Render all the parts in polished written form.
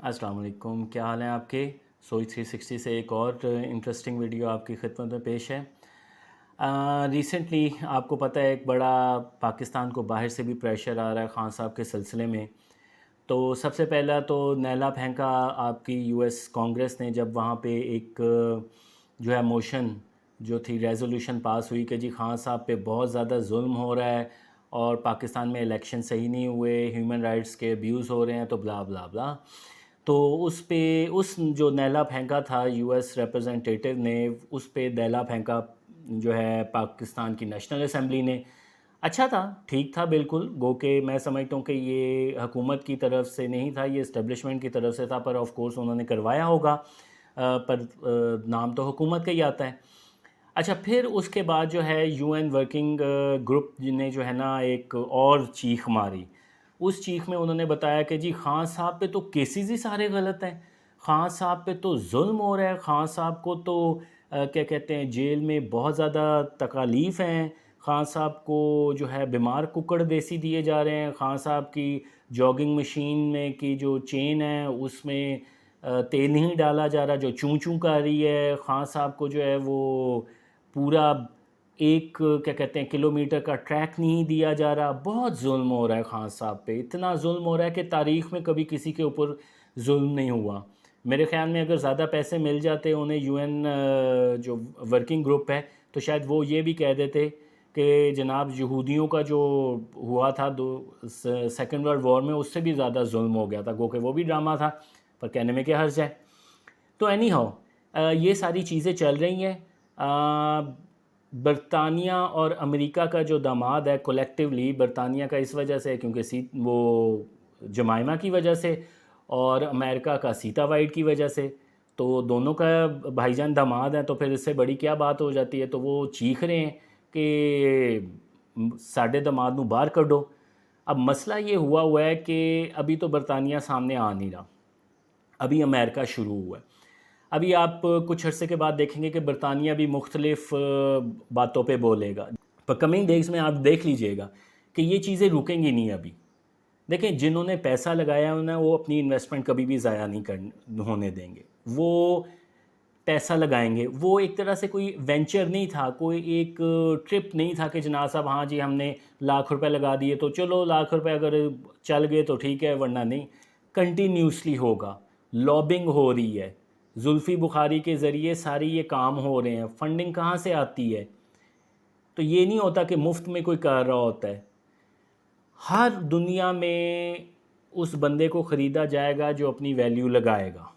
अस्सलाम वालेकुम, क्या हाल हैं आपके। सोई 360 से एक और इंटरेस्टिंग वीडियो आपकी खिदमत में पेश है। रिसेंटली आपको पता है एक बड़ा पाकिस्तान को बाहर से भी प्रेशर आ रहा है ख़ान साहब के सिलसिले में। तो सबसे पहला तो नैला फेंका आपकी यूएस कांग्रेस ने, जब वहाँ पे एक जो है मोशन जो थी रेजोल्यूशन पास हुई कि जी ख़ान साहब पे बहुत ज़्यादा जुल्म हो रहा है और पाकिस्तान में इलेक्शन सही नहीं हुए, ह्यूमन राइट्स के अब्यूज़ हो रहे हैं, तो ब्ला ब्ला ब्ला। तो उस पे उस जो नैला फेंका था यूएस रिप्रेजेंटेटिव ने, उस पे दैला फेंका जो है पाकिस्तान की नेशनल असेंबली ने। अच्छा था, ठीक था बिल्कुल, गो के मैं समझता हूँ कि ये हुकूमत की तरफ से नहीं था, ये इस्टेब्लिशमेंट की तरफ से था, पर ऑफ कोर्स उन्होंने करवाया होगा। पर नाम तो हुकूमत का ही आता है। अच्छा, फिर उसके बाद जो है यूएन वर्किंग ग्रुप ने जो है ना एक और चीख मारी। उस चीख में उन्होंने बताया कि जी ख़ान साहब पे तो केसेस ही सारे गलत हैं, ख़ान साहब पे तो जुल्म हो रहा है, ख़ान साहब को तो क्या कहते हैं, जेल में बहुत ज़्यादा तकालीफ़ हैं, ख़ान साहब को जो है बीमार कुकड़ देसी दिए जा रहे हैं, ख़ान साहब की जॉगिंग मशीन में की जो चेन है उसमें तेल नहीं डाला जा रहा जो चूं चूं कर रही है, ख़ान साहब को जो है वो पूरा एक क्या कहते हैं किलोमीटर का ट्रैक नहीं दिया जा रहा। बहुत जुल्म हो रहा है ख़ान साहब पे, इतना जुल्म हो रहा है कि तारीख़ में कभी किसी के ऊपर जुल्म नहीं हुआ। मेरे ख़्याल में अगर ज़्यादा पैसे मिल जाते उन्हें यूएन जो वर्किंग ग्रुप है, तो शायद वो ये भी कह देते कि जनाब यहूदियों का जो हुआ था दो सेकेंड वर्ल्ड वॉर में, उससे भी ज़्यादा जुल्म हो गया था, गो कि वो भी ड्रामा था, पर कहने में क्या हर्ज है। तो एनी हाउ ये सारी चीज़ें चल रही हैं। बरतानिया और अमेरिका का जो दामाद है कोलेक्टिवली, बरतानिया का इस वजह से क्योंकि वो जमाइमा की वजह से, और अमेरिका का सीता वाइट की वजह से, तो दोनों का भाईजान दामाद है, तो फिर इससे बड़ी क्या बात हो जाती है। तो वो चीख रहे हैं कि साढ़े दामाद नू बाहर कढो। अब मसला ये हुआ है कि अभी तो बरतानिया सामने आ नहीं रहा, अभी अमेरिका शुरू हुआ है। अभी आप कुछ अरसे के बाद देखेंगे कि बरतानिया भी मुख्तलिफ बातों पे बोलेगा, पर कमिंग डेज में आप देख लीजिएगा कि ये चीज़ें रुकेंगी नहीं। अभी देखें, जिन्होंने पैसा लगाया है ना, वो अपनी इन्वेस्टमेंट कभी भी ज़ाया नहीं कर होने देंगे। वो पैसा लगाएंगे, वो एक तरह से कोई वेंचर नहीं था, कोई एक ट्रिप नहीं था कि जनाब साहब हाँ जी हमने लाख रुपए लगा दिए तो चलो लाख रुपए अगर चल गए तो ठीक है, वरना नहीं। कंटिन्यूसली होगा, लॉबिंग हो रही है, जुल्फ़ी बुखारी के ज़रिए सारी ये काम हो रहे हैं। फंडिंग कहाँ से आती है? तो ये नहीं होता कि मुफ्त में कोई कर रहा होता है। हर दुनिया में उस बंदे को ख़रीदा जाएगा जो अपनी वैल्यू लगाएगा,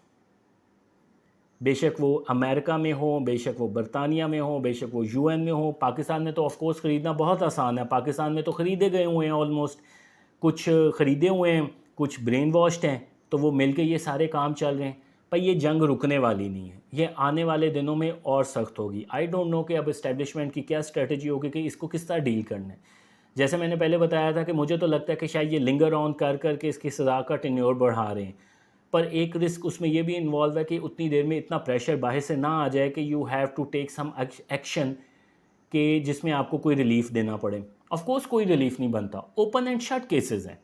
बेशक वो अमेरिका में हो, बेशक वो बरतानिया में हो, बेशक वो यूएन में हो। पाकिस्तान में तो ऑफ कोर्स ख़रीदना बहुत आसान है, पाकिस्तान में तो ख़रीदे गए हुए हैं ऑलमोस्ट, कुछ ख़रीदे हुए हैं, कुछ ब्रेन वॉश्ड हैं, तो वो मिल के ये सारे काम चल रहे हैं। पर ये जंग रुकने वाली नहीं है, ये आने वाले दिनों में और सख्त होगी। आई डोंट नो कि अब इस्टेब्लिशमेंट की क्या स्ट्रेटजी होगी कि इसको किस तरह डील करना है। जैसे मैंने पहले बताया था कि मुझे तो लगता है कि शायद ये लिंगर ऑन कर करके इसकी सज़ा का टेन्योर बढ़ा रहे हैं, पर एक रिस्क उसमें ये भी इन्वॉल्व है कि उतनी देर में इतना प्रेशर बाहर से ना आ जाए कि you have to take some action कि जिसमें आपको कोई रिलीफ देना पड़े। ऑफ कोर्स कोई रिलीफ नहीं बनता, ओपन एंड शट केसेस हैं।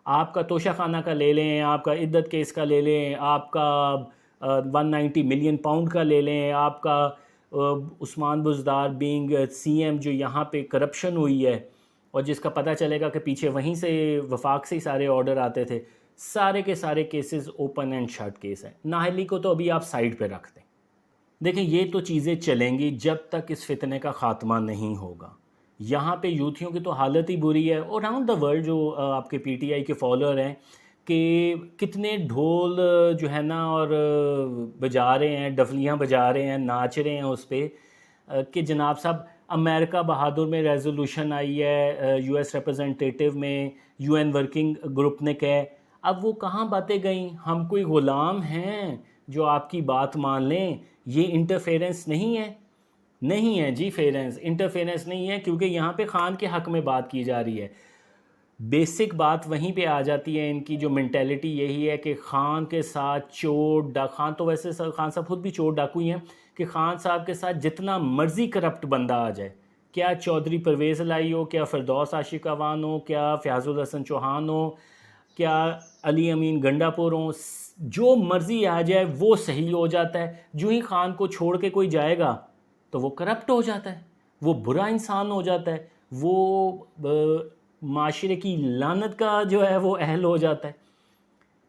आपका तोशा खाना का ले लें, आपका इद्दत केस का ले लें, आपका 190 मिलियन पाउंड का ले लें, आपका उस्मान बुज़दार बीइंग सीएम जो यहाँ पे करप्शन हुई है और जिसका पता चलेगा कि पीछे वहीं से वफाक से ही सारे ऑर्डर आते थे। सारे के सारे cases open and shut case हैं। नाहली को तो अभी आप साइड पे रख दें। देखें, ये तो चीज़ें चलेंगी जब तक इस फितने का ख़ात्मा नहीं होगा। यहाँ पे यूथियों की तो हालत ही बुरी है, और अराउंड द वर्ल्ड जो आपके पीटीआई के फॉलोअर हैं कि कितने ढोल जो है ना और बजा रहे हैं, डफलियाँ बजा रहे हैं, नाच रहे हैं उस पर कि जनाब साहब अमेरिका बहादुर में रेजोल्यूशन आई है, यूएस रिप्रेजेंटेटिव में, यूएन वर्किंग ग्रुप ने कहा। अब वो कहाँ बातें गई? हम कोई ग़ुलाम हैं जो आपकी बात मान लें? ये इंटरफेरेंस नहीं है, नहीं है जी, फेरेंस इंटरफेरेंस नहीं है, क्योंकि यहाँ पे ख़ान के हक़ में बात की जा रही है। बेसिक बात वहीं पे आ जाती है, इनकी जो मेंटेलिटी यही है कि ख़ान के साथ चोर ख़ान तो वैसे ख़ान साहब खुद भी चोर डाकू ही हैं, कि ख़ान साहब के साथ जितना मर्ज़ी करप्ट बंदा आ जाए, क्या चौधरी परवेज़ लाई हो, क्या फ़िरदौस आशिक अवान हो, क्या फ़याज़ुल हसन चौहान हो, کیا علی امین گنڈا پور ہوں، جو مرضی آ جائے وہ صحیح ہو جاتا ہے. جو ہی خان کو چھوڑ کے کوئی جائے گا تو وہ کرپٹ ہو جاتا ہے، وہ برا انسان ہو جاتا ہے، وہ معاشرے کی لعنت کا جو ہے وہ اہل ہو جاتا ہے.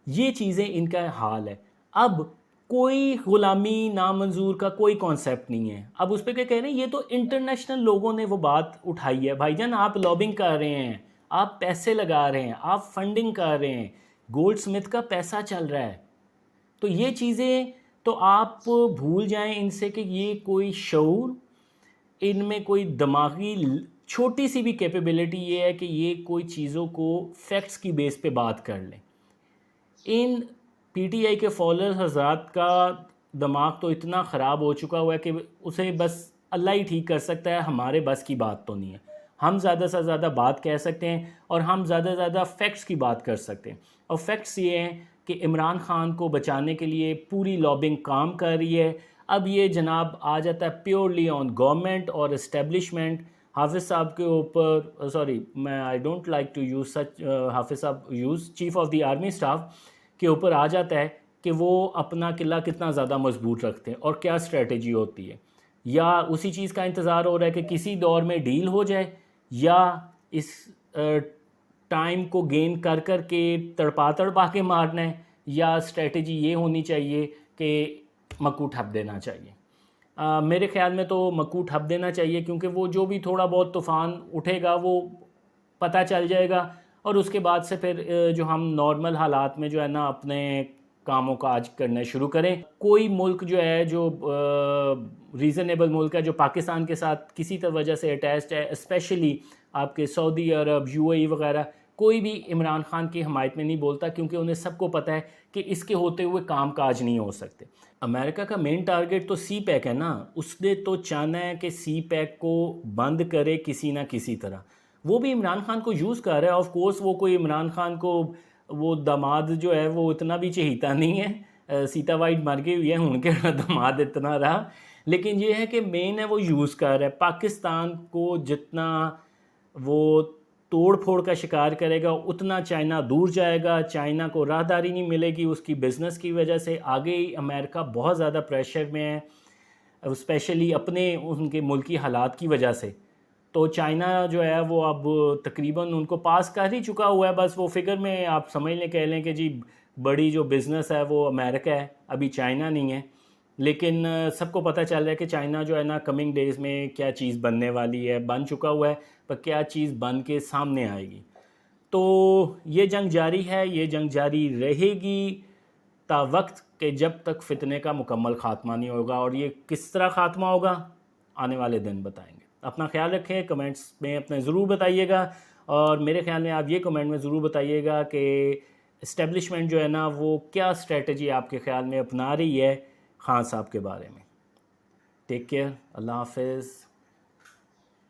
یہ چیزیں ان کا حال ہے. اب کوئی غلامی نامنظور کا کوئی کانسیپٹ نہیں ہے. اب اس پہ کیا کہہ رہے ہیں، یہ تو انٹرنیشنل لوگوں نے وہ بات اٹھائی ہے. بھائی جان آپ لابنگ کر رہے ہیں، آپ پیسے لگا رہے ہیں، آپ فنڈنگ کر رہے ہیں، گولڈ سمتھ کا پیسہ چل رہا ہے. تو یہ چیزیں تو آپ بھول جائیں ان سے کہ یہ کوئی شعور، ان میں کوئی دماغی چھوٹی سی بھی کیپیبلٹی یہ ہے کہ یہ کوئی چیزوں کو فیکٹس کی بیس پہ بات کر لیں. ان پی ٹی آئی کے فالوئر حضرات کا دماغ تو اتنا خراب ہو چکا ہوا ہے کہ اسے بس اللہ ہی ٹھیک کر سکتا ہے، ہمارے بس کی بات تو نہیں ہے. ہم زیادہ سے زیادہ بات کہہ سکتے ہیں اور ہم زیادہ سے زیادہ فیکٹس کی بات کر سکتے ہیں. اور فیکٹس یہ ہیں کہ عمران خان کو بچانے کے لیے پوری لابنگ کام کر رہی ہے. اب یہ جناب آ جاتا ہے پیورلی آن گورنمنٹ اور اسٹیبلشمنٹ. حافظ صاحب کے اوپر سوری میں I don't like to use such Hafiz صاحب use chief of the army staff کے اوپر آ جاتا ہے کہ وہ اپنا قلعہ کتنا زیادہ مضبوط رکھتے ہیں اور کیا اسٹریٹجی ہوتی ہے. یا اسی چیز کا انتظار ہو رہا ہے کہ کسی دور میں ڈیل ہو جائے، یا اس ٹائم کو گین کر کر کے تڑپا کے مارنا ہے، یا اسٹریٹجی یہ ہونی چاہیے کہ مکو ٹھپ دینا چاہیے. میرے خیال میں تو مکو ٹھپ دینا چاہیے، کیونکہ وہ جو بھی تھوڑا بہت طوفان اٹھے گا وہ پتہ چل جائے گا، اور اس کے بعد سے پھر جو ہم نارمل حالات میں جو ہے نا اپنے کاموں کا آج کرنا شروع کریں. کوئی ملک جو ہے جو ریزنیبل ملک ہے، جو پاکستان کے ساتھ کسی وجہ سے اٹیچڈ ہے، اسپیشلی آپ کے سعودی عرب، یو اے ای وغیرہ، کوئی بھی عمران خان کی حمایت میں نہیں بولتا، کیونکہ انہیں سب کو پتہ ہے کہ اس کے ہوتے ہوئے کام کاج نہیں ہو سکتے. امریکہ کا مین ٹارگٹ تو سی پیک ہے نا، اس نے تو چاہنا ہے کہ سی پیک کو بند کرے کسی نہ کسی طرح. وہ بھی عمران خان کو یوز کر رہا ہے. آف کورس وہ کوئی عمران خان کو وہ داماد جو ہے وہ اتنا بھی چہیتا نہیں ہے. سیتا وائٹ مر گئی ہوئی ہے، ان کے داماد اتنا رہا. لیکن یہ ہے کہ مین ہے وہ یوز کر رہا ہے. پاکستان کو جتنا وہ توڑ پھوڑ کا شکار کرے گا اتنا چائنا دور جائے گا. چائنا کو راہداری نہیں ملے گی اس کی بزنس کی وجہ سے. آگے امریکہ بہت زیادہ پریشر میں ہے، اسپیشلی اپنے ان کے ملکی حالات کی وجہ سے. تو چائنا جو ہے وہ اب تقریباً ان کو پاس کر ہی چکا ہوا ہے. بس وہ فگر میں آپ سمجھ لیں، کہہ لیں کہ جی بڑی جو بزنس ہے وہ امریکہ ہے، ابھی چائنا نہیں ہے. لیکن سب کو پتہ چل رہا ہے کہ چائنا جو ہے نا کمنگ ڈیز میں کیا چیز بننے والی ہے، بن چکا ہوا ہے، پر کیا چیز بن کے سامنے آئے گی. تو یہ جنگ جاری ہے، یہ جنگ جاری رہے گی تا وقت کہ جب تک فتنے کا مکمل خاتمہ نہیں ہوگا. اور یہ کس طرح خاتمہ ہوگا آنے والے دن بتائیں گے. اپنا خیال رکھیں، کمنٹس میں اپنے ضرور بتائیے گا. اور میرے خیال میں آپ یہ کمنٹ میں ضرور بتائیے گا کہ اسٹیبلشمنٹ جو ہے نا وہ کیا اسٹریٹجی آپ کے خیال میں اپنا رہی ہے خان صاحب کے بارے میں. ٹیک کیئر، اللہ حافظ.